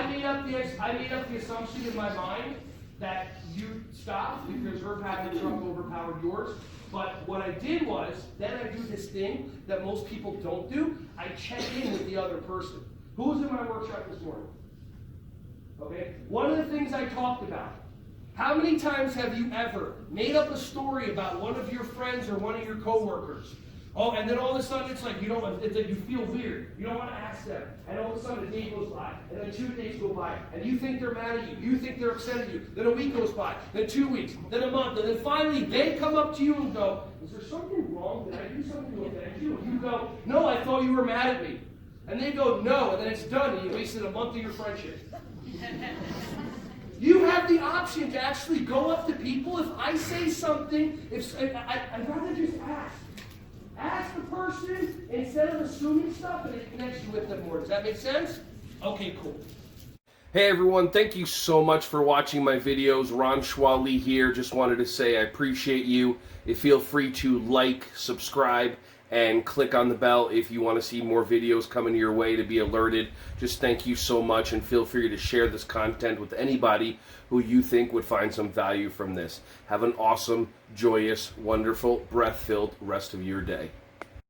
I made up the assumption in my mind that you stopped because her package truck overpowered yours. But what I did was, then I do this thing that most people don't do. I check in with the other person. Who was in my workshop this morning? Okay? One of the things I talked about, how many times have you ever made up a story about one of your friends or one of your coworkers? Oh, and then all of a sudden it's like it's like you feel weird. You don't want to ask them. And all of a sudden a day goes by, and then 2 days go by, and you think they're mad at you. You think they're upset at you. Then a week goes by, then 2 weeks, then a month, and then finally they come up to you and go, is there something wrong? Did I do something to offend you? And you go, no, I thought you were mad at me. And they go, no, and then it's done, and you wasted a month of your friendship. You have the option to actually go up to people. If I say something, I'd rather just ask. Ask the person instead of assuming stuff, and it connects you with them more. Does that make sense? Okay, cool. Hey everyone, thank you so much for watching my videos. Ron Schwally here. Just wanted to say I appreciate you. Feel free to like, subscribe, and click on the bell if you want to see more videos coming your way to be alerted. Just thank you so much, and feel free to share this content with anybody who you think would find some value from this. Have an awesome, joyous, wonderful, breath-filled rest of your day.